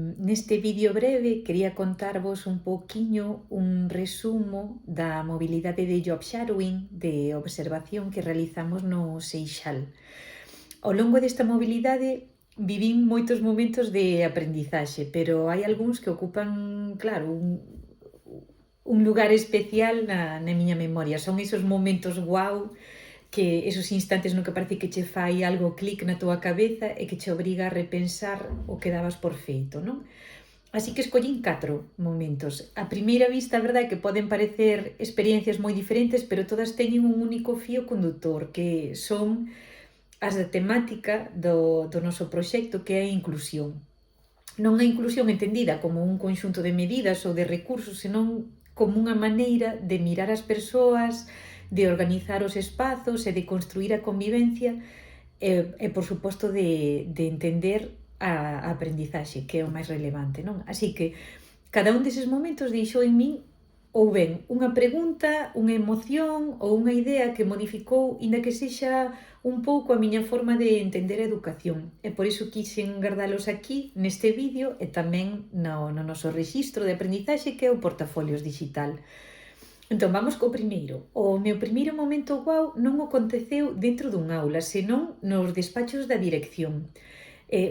Neste vídeo breve quería contarvos un pouquiño un resumo da mobilidade de job shadowing, de observación que realizamos no Seixal. Ao longo desta mobilidade vivín moitos momentos de aprendizaxe, pero hai algúns que ocupan, claro, un lugar especial na miña memoria. Son esos momentos guau, que esos instantes no que parece que che fai algo clic na túa cabeza e que che obriga a repensar o que dabas por feito, non? Así que escollín 4 momentos. A primeira vista, a verdade é que poden parecer experiencias moi diferentes, pero todas teñen un único fío condutor, que son as da temática do noso proxecto, que é a inclusión. Non a inclusión entendida como un conxunto de medidas ou de recursos, senón como unha maneira de mirar as persoas, de organizar os espazos e de construir a convivencia e por suposto, de entender a aprendizaxe, que é o máis relevante, non? Así que cada un deses momentos deixou en min ou ben unha pregunta, unha emoción ou unha idea que modificou, inda que sexa un pouco a miña forma de entender a educación. E por iso quixen gardalos aquí, neste vídeo, e tamén no noso rexistro de aprendizaxe, que é o Portafolios Digital. Entón, vamos co primeiro. O meu primeiro momento guau non aconteceu dentro dun aula, senón nos despachos da dirección.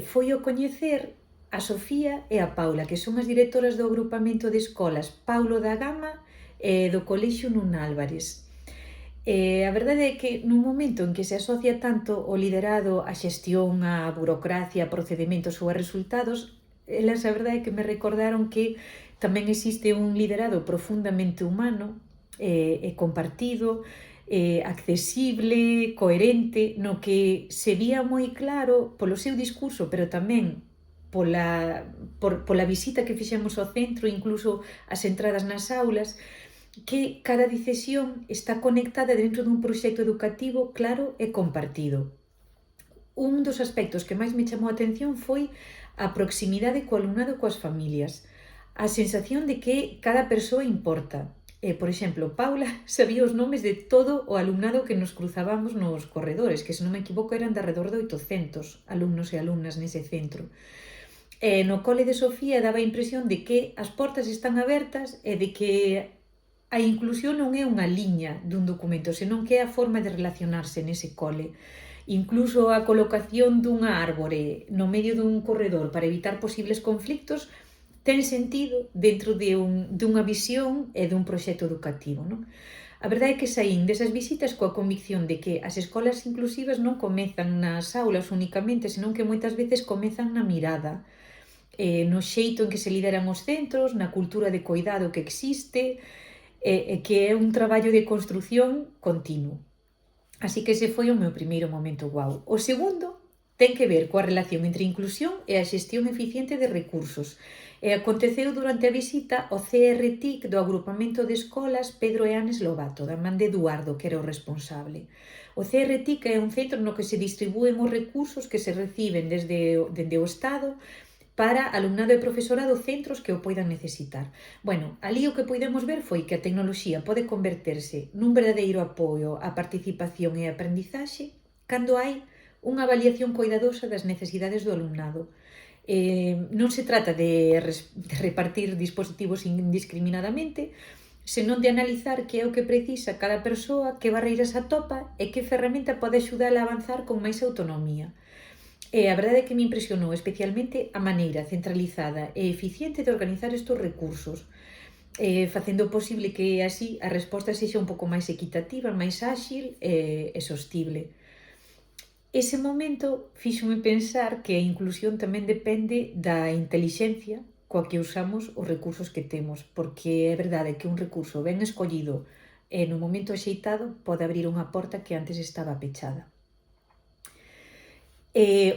Foi o coñecer a Sofía e a Paula, que son as directoras do agrupamento de escolas Paulo da Gama e do Colexio Nun Álvarez. A verdade é que nun momento en que se asocia tanto o liderado, a xestión, a burocracia, a procedementos ou a resultados, elas a verdade é que me recordaron que tamén existe un liderado profundamente humano e compartido, accesible, coherente, no que se vía moi claro polo seu discurso, pero tamén pola visita que fixemos ao centro, incluso as entradas nas aulas, que cada decisión está conectada dentro dun proxecto educativo claro e compartido. Un dos aspectos que máis me chamou a atención foi a proximidade co alumnado e coas familias, a sensación de que cada persoa importa. Por exemplo, Paula sabía os nomes de todo o alumnado que nos cruzábamos nos corredores, que se non me equivoco eran de alrededor de 800 alumnos e alumnas nese centro. No cole de Sofía daba a impresión de que as portas están abertas e de que a inclusión non é unha liña dun documento, senón que é a forma de relacionarse nese cole. Incluso a colocación dunha árbore no medio dun corredor para evitar posibles conflictos ten sentido dentro dunha visión e dun proxecto educativo, non? A verdade é que saín desas visitas coa convicción de que as escolas inclusivas non comezan nas aulas únicamente, senón que moitas veces comezan na mirada, no xeito en que se lideran os centros, na cultura de coidado que existe, que é un traballo de construción continuo. Así que ese foi o meu primeiro momento guau. O segundo ten que ver coa relación entre inclusión e a xestión eficiente de recursos. Aconteceu durante a visita ao CRTIC do agrupamento de escolas Pedro e Anes Lobato, da man de Eduardo, que era o responsable. O CRTIC é un centro no que se distribúen os recursos que se reciben dende o Estado para alumnado e profesorado centros que o poidan necesitar. Bueno, ali o que poidemos ver foi que a tecnoloxía pode converterse nun verdadeiro apoio á participación e aprendizaxe cando hai unha avaliación coidadosa das necesidades do alumnado. Non se trata de repartir dispositivos indiscriminadamente, senón de analizar que é o que precisa cada persoa, que barreiras atopa e que ferramenta pode axudar a avanzar con máis autonomía. A verdade é que me impresionou especialmente a maneira centralizada e eficiente de organizar estes recursos, facendo posible que así a resposta sexa un pouco máis equitativa, máis áxil e sostible. Ese momento fíxome pensar que a inclusión tamén depende da intelixencia coa que usamos os recursos que temos, porque é verdade que un recurso ben escollido e no momento axeitado pode abrir unha porta que antes estaba pechada.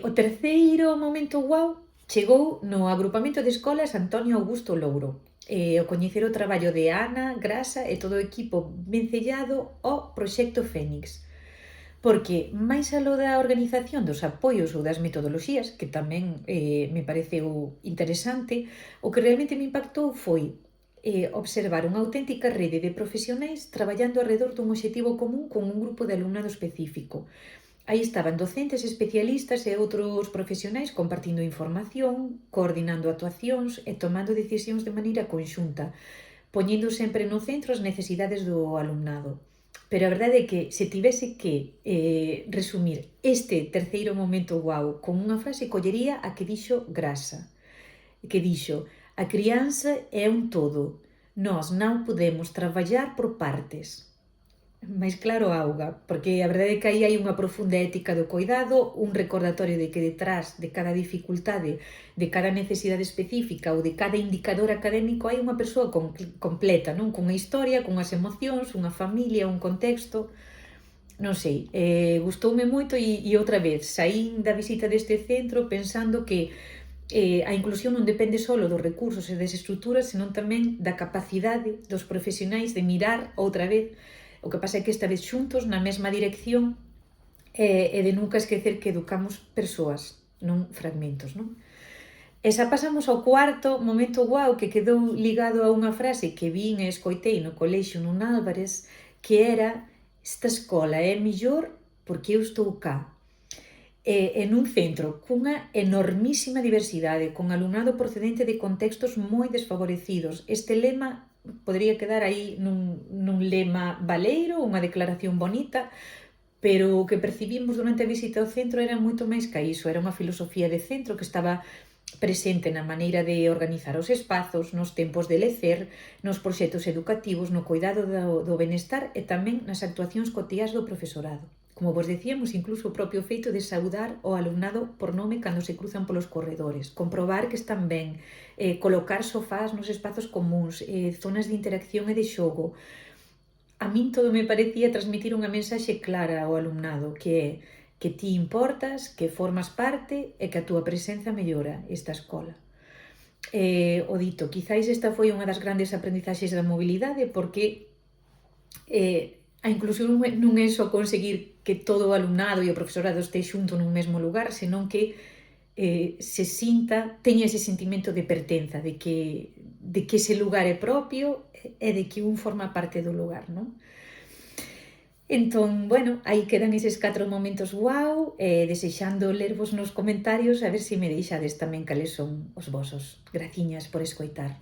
O terceiro momento guau chegou no agrupamento de escolas Antonio Augusto Louro, o coñecer o traballo de Ana Grasa e todo o equipo vencellado ao Proxecto Fénix. Porque, máis aló da organización dos apoios ou das metodoloxías, que tamén me pareceu interesante, o que realmente me impactou foi observar unha auténtica rede de profesionais traballando alrededor dun obxectivo común con un grupo de alumnado específico. Aí estaban docentes, especialistas e outros profesionais compartindo información, coordinando actuacións e tomando decisións de maneira conxunta, poñendo sempre no centro as necesidades do alumnado. Pero a verdade é que se tivese que resumir este terceiro momento guau con unha frase, collería a que dixo Grasa, que dixo: a crianza é un todo, nós non podemos traballar por partes. Mais claro auga, porque a verdade é que aí hai unha profunda ética do coidado, un recordatorio de que detrás de cada dificultade, de cada necesidade específica ou de cada indicador académico hai unha persoa completa, non? Cunha historia, cunhas emocións, unha familia, un contexto. Non sei, gustoume moito e outra vez saín da visita deste centro pensando que a inclusión non depende só dos recursos e das estruturas, senón tamén da capacidade dos profesionais de mirar outra vez. O que pasa é que esta vez xuntos na mesma dirección e de nunca esquecer que educamos persoas, non fragmentos, non? E xa pasamos ao cuarto momento guau que quedou ligado a unha frase que vin e escoitei no colexio nun Álvarez, que era: esta escola é mellor porque eu estou cá. E nun centro cunha enormísima diversidade, con alumnado procedente de contextos moi desfavorecidos. Este lema podría quedar aí nun lema baleiro, unha declaración bonita, pero o que percibimos durante a visita ao centro era moito máis que iso, era unha filosofía de centro que estaba presente na maneira de organizar os espazos, nos tempos de lecer, nos proxectos educativos, no cuidado do benestar e tamén nas actuacións cotiás do profesorado. Como vos decíamos, incluso o propio feito de saudar o alumnado por nome cando se cruzan polos corredores, comprobar que están ben, colocar sofás nos espazos comuns, zonas de interacción e de xogo. A min todo me parecía transmitir unha mensaxe clara ao alumnado, que é que ti importas, que formas parte e que a túa presenza mellora esta escola. O dito, quizáis esta foi unha das grandes aprendizaxes da mobilidade, porque a inclusión non é só conseguir que todo o alumnado e o profesorado este xunto nun mesmo lugar, senón que se sinta, teña ese sentimento de pertenza, de que ese lugar é propio e de que un forma parte do lugar, non? Entón, bueno, aí quedan eses 4 momentos guau, desexando lervos nos comentarios a ver se me deixades tamén cales son os vosos. Graciñas por escoitar.